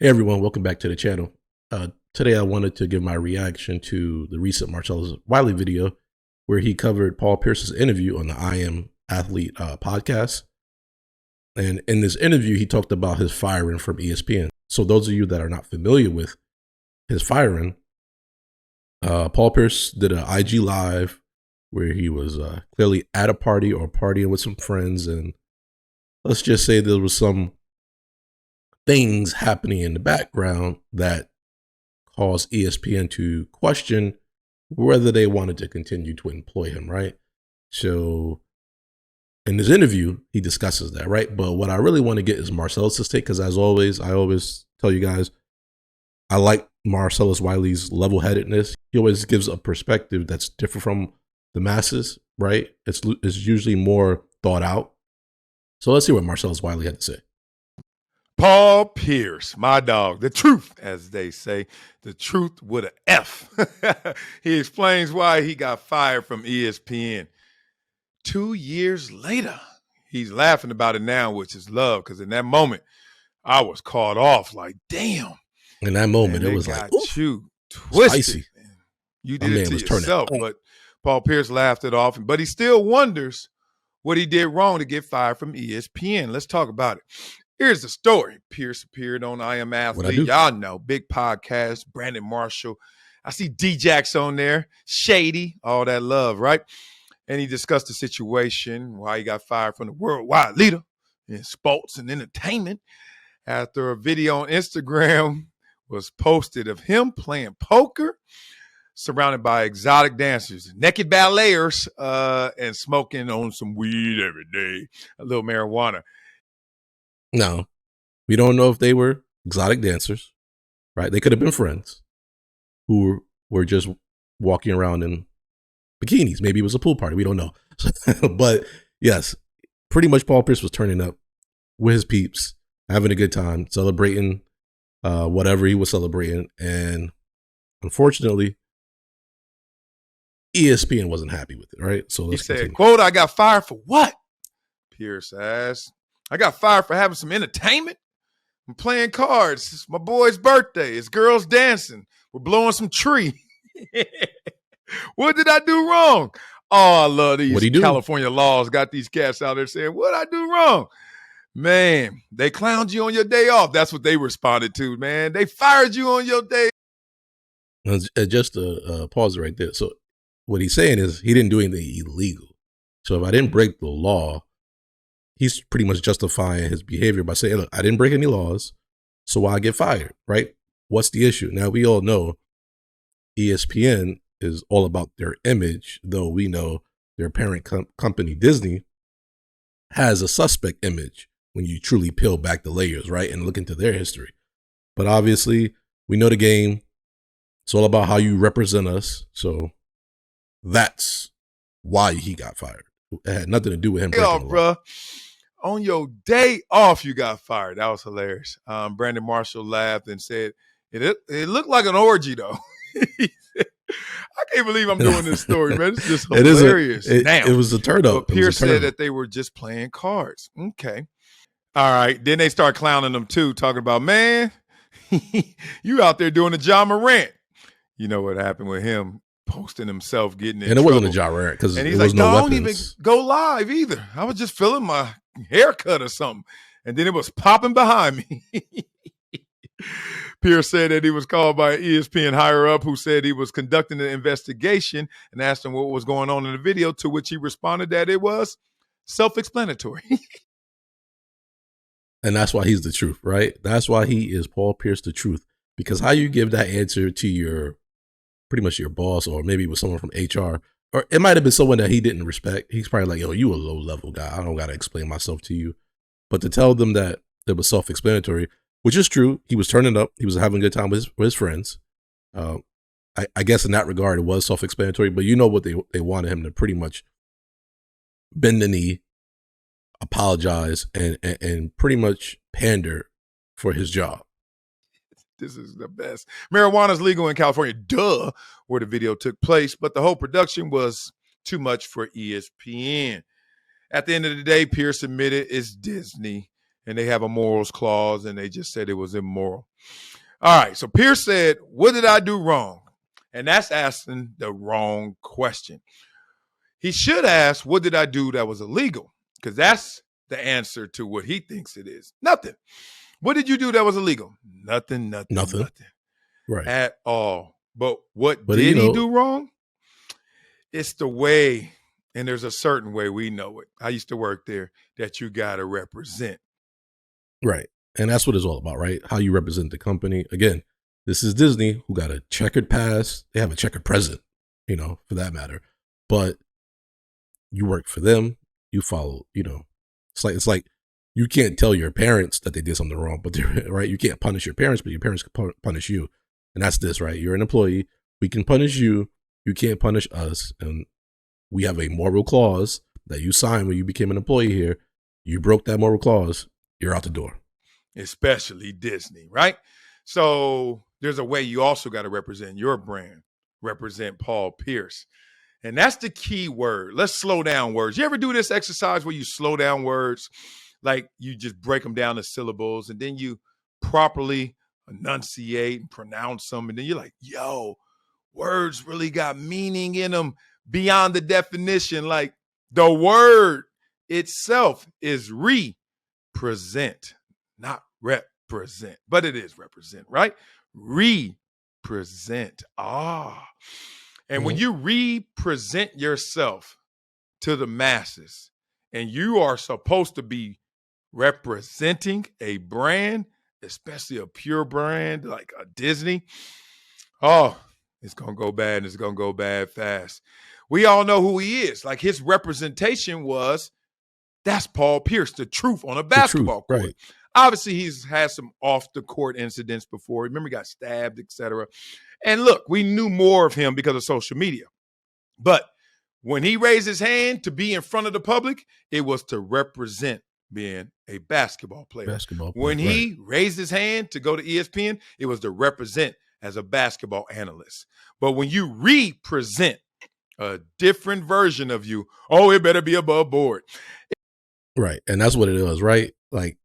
Hey everyone, welcome back to the channel. Today I wanted to give my reaction to the recent Marcellus Wiley video where he covered Paul Pierce's interview on the IamAthelete podcast. And in this interview, he talked about his firing from ESPN. So those of you that are not familiar with his firing, Paul Pierce did an IG live where he was clearly at a party or partying with some friends. And let's just say there was some things happening in the background that caused ESPN to question whether they wanted to continue to employ him, right? So in this interview, he discusses that, right? But what I really want to get is Marcellus' take, because as always, I always tell you guys, I like Marcellus Wiley's level-headedness. He always gives a perspective that's different from the masses, right? It's usually more thought out. So let's see what Marcellus Wiley had to say. Paul Pierce, my dog, the truth, as they say, the truth with an F. He explains why he got fired from ESPN. 2 years later, he's laughing about it now, which is love, because in that moment, I was caught off like, damn. In that moment, it was like, you twisted. Spicy. You did it to yourself, but Paul Pierce laughed it off, but he still wonders what he did wrong to get fired from ESPN. Let's talk about it. Here's the story. Pierce appeared on IamAthelete. Y'all know, big podcast, Brandon Marshall. I see D-Jax on there, Shady, all that love, right? And he discussed the situation, why he got fired from the worldwide leader in sports and entertainment after a video on Instagram was posted of him playing poker, surrounded by exotic dancers, naked balleters, and smoking on some weed every day, a little marijuana. No, we don't know if they were exotic dancers, right? They could have been friends who were just walking around in bikinis. Maybe it was a pool party. We don't know. But yes, pretty much Paul Pierce was turning up with his peeps, having a good time, celebrating whatever he was celebrating. And unfortunately, ESPN wasn't happy with it, right? So he said, quote, "I got fired for what?" Pierce asked. "I got fired for having some entertainment. I'm playing cards. It's my boy's birthday. It's girls dancing. We're blowing some tree." What did I do wrong? Oh, I love these California laws. Got these cats out there saying, what did I do wrong? Man, they clowned you on your day off. That's what they responded to, man. They fired you on your day. Just to pause right there. So what he's saying is he didn't do anything illegal. So if I didn't break the law, he's pretty much justifying his behavior by saying, look, I didn't break any laws, so why get fired, right? What's the issue? Now, we all know ESPN is all about their image, though we know their parent company, Disney, has a suspect image when you truly peel back the layers, right, and look into their history. But obviously, we know the game. It's all about how you represent us. So that's why he got fired. It had nothing to do with him breaking the law. Bruh. On your day off, you got fired. That was hilarious. Brandon Marshall laughed and said, it looked like an orgy, though. I can't believe I'm doing this story, man. It's just hilarious. It was a turn up. But Pierce said that they were just playing cards. Okay. All right. Then they start clowning them, too, talking about, man, you out there doing a Ja Morant. You know what happened with him posting himself getting in trouble. And it wasn't a Ja Morant because and he's like, no, I don't even go live either. I was just feeling my haircut or something. And then it was popping behind me. Pierce said that he was called by an ESPN higher-up who said he was conducting an investigation and asked him what was going on in the video, to which he responded that it was self-explanatory. And that's why he's the truth, right? That's why he is Paul Pierce, the truth. Because how you give that answer to your, pretty much your boss, or maybe it was someone from HR, or it might have been someone that he didn't respect. He's probably like, yo, you a low-level guy. I don't got to explain myself to you. But to tell them that it was self-explanatory, which is true. He was turning up. He was having a good time with his friends. I guess in that regard, it was self-explanatory. But you know what they wanted him to pretty much bend the knee, apologize, and pretty much pander for his job. This is the best. Marijuana is legal in California, duh, where the video took place. But the whole production was too much for ESPN. At the end of the day, Pierce admitted it's Disney. and they have a morals clause, and they just said it was immoral. All right, so Pierce said, what did I do wrong? And that's asking the wrong question. He should ask, what did I do that was illegal? Because that's the answer to what he thinks it is. Nothing. What did you do that was illegal? Nothing. Right. At all. But what did he do wrong? It's the way, and there's a certain way, we know it. I used to work there, that you got to represent. Right. And that's what it's all about, right? How you represent the company. Again, this is Disney, who got a checkered past. They have a checkered present, for that matter. But you work for them. You follow, it's like you can't tell your parents that they did something wrong, but right. You can't punish your parents, but your parents can punish you. And that's this, right? You're an employee. We can punish you. You can't punish us. And we have a moral clause that you signed when you became an employee here. You broke that moral clause. You're out the door. Especially Disney, right? So there's a way you also got to represent your brand, represent Paul Pierce. And that's the key word. Let's slow down words. You ever do this exercise where you slow down words? Like you just break them down to syllables and then you properly enunciate and pronounce them. And then you're like, yo, words really got meaning in them beyond the definition. Like the word itself is represent, not represent, but it is represent, right? Represent. And when you represent yourself to the masses and you are supposed to be representing a brand, especially a pure brand like a Disney, it's going to go bad and it's going to go bad fast. We all know who he is. Like his representation was, that's Paul Pierce, the truth on a basketball court. Right. Obviously, he's had some off-the-court incidents before. Remember, he got stabbed, etc. And look, we knew more of him because of social media. But when he raised his hand to be in front of the public, it was to represent being a basketball player. When he raised his hand to go to ESPN, it was to represent as a basketball analyst. But when you represent a different version of you, it better be above board. Right. And that's what it is, right? Like,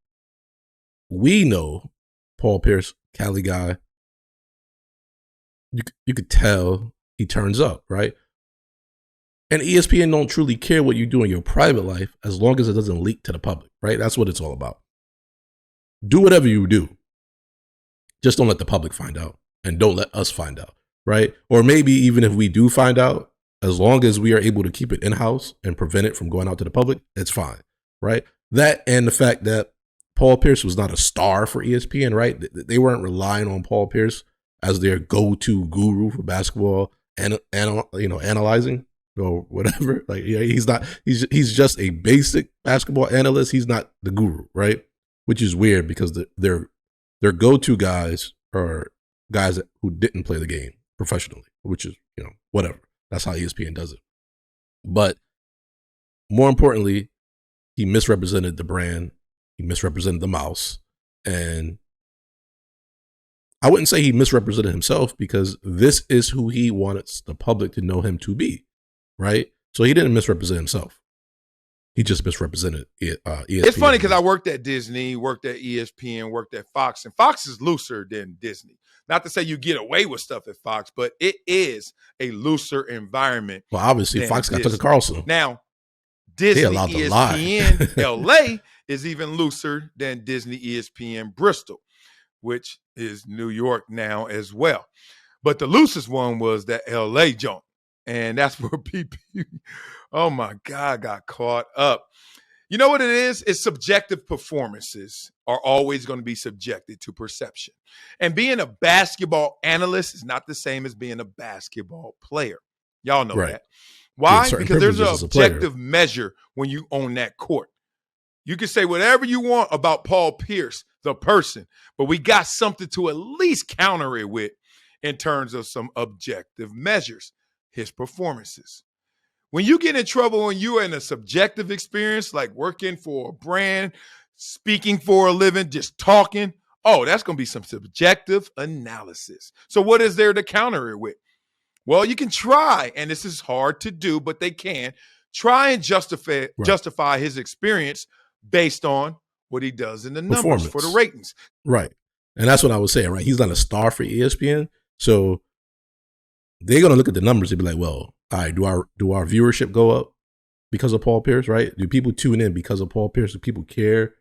we know Paul Pierce, Cali guy. You could tell he turns up, right? And ESPN don't truly care what you do in your private life as long as it doesn't leak to the public, right? That's what it's all about. Do whatever you do. Just don't let the public find out and don't let us find out, right? Or maybe even if we do find out, as long as we are able to keep it in-house and prevent it from going out to the public, it's fine, right? That and the fact that Paul Pierce was not a star for ESPN, right? They weren't relying on Paul Pierce as their go-to guru for basketball and analyzing or whatever. Like, he's not. He's just a basic basketball analyst. He's not the guru, right? Which is weird because their go-to guys are guys who didn't play the game professionally, which is whatever. That's how ESPN does it. But more importantly, he misrepresented the brand. He misrepresented the mouse. And I wouldn't say he misrepresented himself because this is who he wants the public to know him to be, right? So he didn't misrepresent himself. He just misrepresented ESPN. It's funny because I worked at Disney, worked at ESPN, worked at Fox, and Fox is looser than Disney. Not to say you get away with stuff at Fox, but it is a looser environment. Well, obviously, Fox got Tucker Carlson. Now, Disney ESPN LA is even looser than Disney ESPN Bristol, which is New York now as well. But the loosest one was that LA joint. And that's where people, oh my God, got caught up. You know what it is? It's subjective performances are always going to be subjected to perception. And being a basketball analyst is not the same as being a basketball player. Y'all know that. Why? Because there's an objective measure when you own that court. You can say whatever you want about Paul Pierce, the person, but we got something to at least counter it with in terms of some objective measures, his performances. When you get in trouble and you're in a subjective experience, like working for a brand, speaking for a living, just talking, that's going to be some subjective analysis. So what is there to counter it with? Well, you can try, and this is hard to do, but they can try and justify his experience based on what he does in the numbers for the ratings. Right. And that's what I was saying, right? He's not a star for ESPN. So they're going to look at the numbers and be like, well, all right, do our viewership go up because of Paul Pierce, right? Do people tune in because of Paul Pierce? Do people care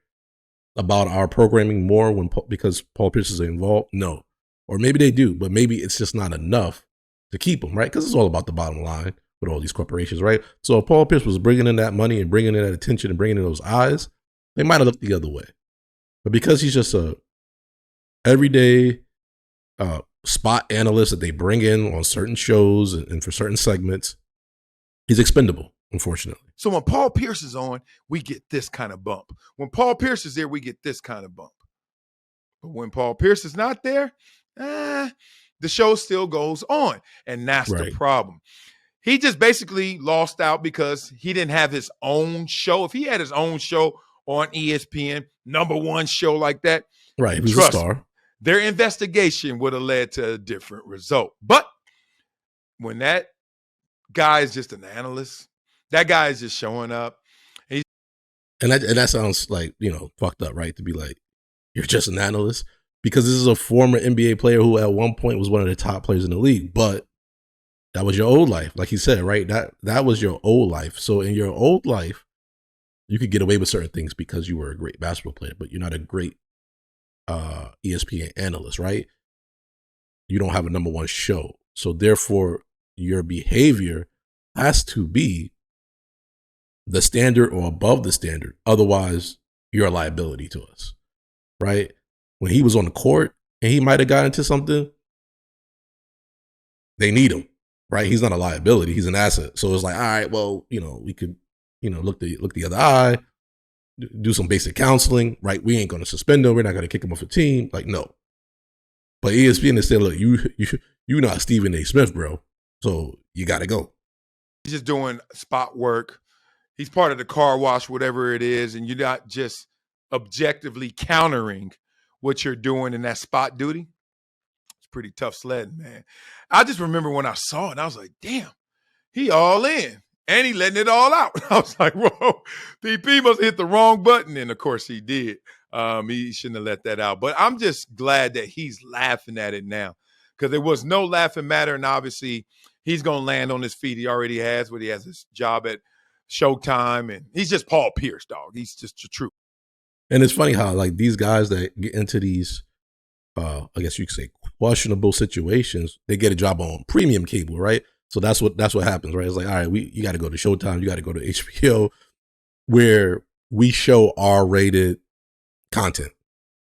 about our programming more because Paul Pierce is involved? No. Or maybe they do, but maybe it's just not enough to keep them, right? Because it's all about the bottom line with all these corporations, right? So if Paul Pierce was bringing in that money and bringing in that attention and bringing in those eyes, they might have looked the other way. But because he's just a everyday spot analyst that they bring in on certain shows and for certain segments, he's expendable, unfortunately. So when Paul Pierce is on, we get this kind of bump. When Paul Pierce is there, we get this kind of bump. But when Paul Pierce is not there, the show still goes on. And that's the problem. He just basically lost out because he didn't have his own show. If he had his own show on ESPN, number one show like that, right, he was a star. Their investigation would have led to a different result. But when that guy is just an analyst, that guy is just showing up. And that sounds like, fucked up, right? To be like, you're just an analyst. Because this is a former NBA player who at one point was one of the top players in the league. But that was your old life. Like he said, right? That was your old life. So in your old life, you could get away with certain things because you were a great basketball player, but you're not a great ESPN analyst, right? You don't have a number one show. So therefore, your behavior has to be the standard or above the standard. Otherwise, you're a liability to us, right? When he was on the court and he might have got into something, they need him, right? He's not a liability. He's an asset. So it's like, all right, well, we could, look the other eye, do some basic counseling, right? We ain't going to suspend him. We're not going to kick him off the team. Like, no. But ESPN is saying, look, you not Stephen A. Smith, bro. So you got to go. He's just doing spot work. He's part of the car wash, whatever it is, and you're not just objectively countering what you're doing in that spot duty. It's pretty tough sledding, man. I just remember when I saw it, I was like, damn, he all in. And he letting it all out. I was like, whoa, DP must have hit the wrong button. And, of course, he did. He shouldn't have let that out. But I'm just glad that he's laughing at it now because there was no laughing matter. And, obviously, he's going to land on his feet. He already has, but he has his job at Showtime. And he's just Paul Pierce, dog. He's just the truth. And it's funny how, like, these guys that get into these, I guess you could say, questionable situations, they get a job on premium cable, right? So that's what happens, right? It's like, all right, you got to go to Showtime, you got to go to HBO, where we show R-rated content,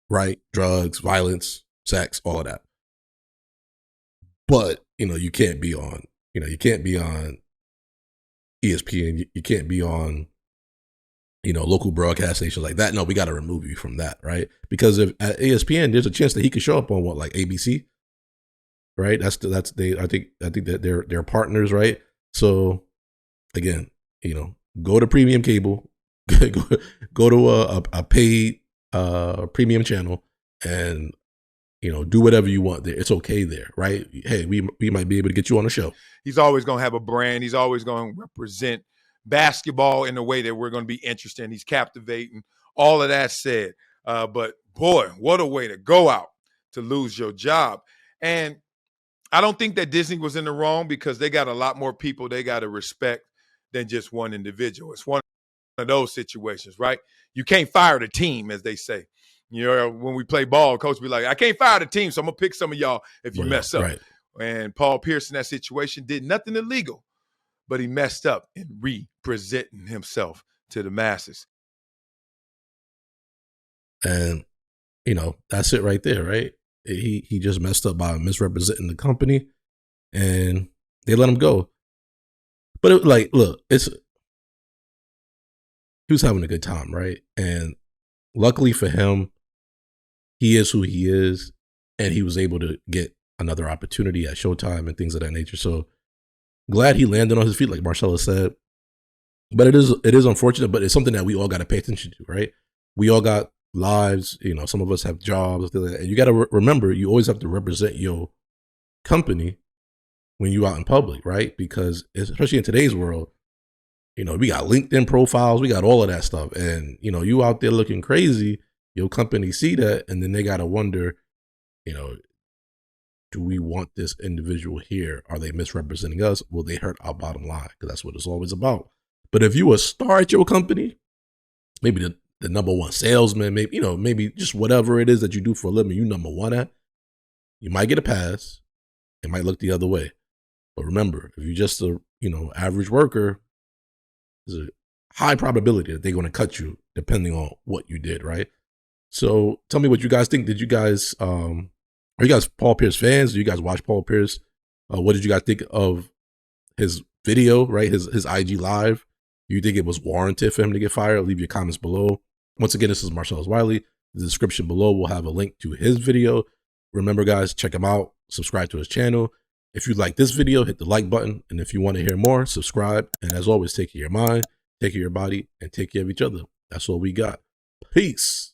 right? Drugs, violence, sex, all of that. But you can't be on, ESPN, you can't be on, local broadcast stations like that. No, we got to remove you from that, right? Because if at ESPN, there's a chance that he could show up on like ABC. Right. I think that they're partners. Right. So again, go to premium cable, go to a paid premium channel and, do whatever you want there. It's okay there. Right. Hey, we might be able to get you on a show. He's always going to have a brand. He's always going to represent basketball in a way that we're going to be interested in. He's captivating. All of that said. But boy, what a way to go out to lose your job. And I don't think that Disney was in the wrong because they got a lot more people they got to respect than just one individual. It's one of those situations, right? You can't fire the team, as they say. When we play ball, coach be like, I can't fire the team, so I'm going to pick some of y'all if you mess up. Right. And Paul Pierce in that situation did nothing illegal, but he messed up in representing himself to the masses. And, that's it right there, right? He just messed up by misrepresenting the company, and they let him go. But look, he was having a good time, right? And luckily for him, he is who he is, and he was able to get another opportunity at Showtime and things of that nature. So glad he landed on his feet, like Marcella said. But it is unfortunate, but it's something that we all got to pay attention to, right? We all got lives, some of us have jobs, and you got to remember, you always have to represent your company when you out in public, right? Because especially in today's world, You know, we got LinkedIn profiles, we got all of that stuff. And, you know, you out there looking crazy, your company see that, and then they got to wonder, you know, do we want this individual here? Are they misrepresenting us? Will they hurt our bottom line? Because that's what it's always about. But if you a star at your company, maybe the number one salesman, maybe, you know, maybe just whatever it is that you do for a living, you number one at, you might get a pass. It might look the other way. But remember, if you're just a, you know, average worker, there's a high probability that they're going to cut you depending on what you did, right? So tell me what you guys think. Did you guys, are you guys Paul Pierce fans? Do you guys watch Paul Pierce? What did you guys think of his video, right? His IG live? Do you think it was warranted for him to get fired? Leave your comments below. Once again, this is Marcellus Wiley. The description below will have a link to his video. Remember, guys, check him out. Subscribe to his channel. If you like this video, hit the like button. And if you want to hear more, subscribe. And as always, take care of your mind, take care of your body, and take care of each other. That's all we got. Peace.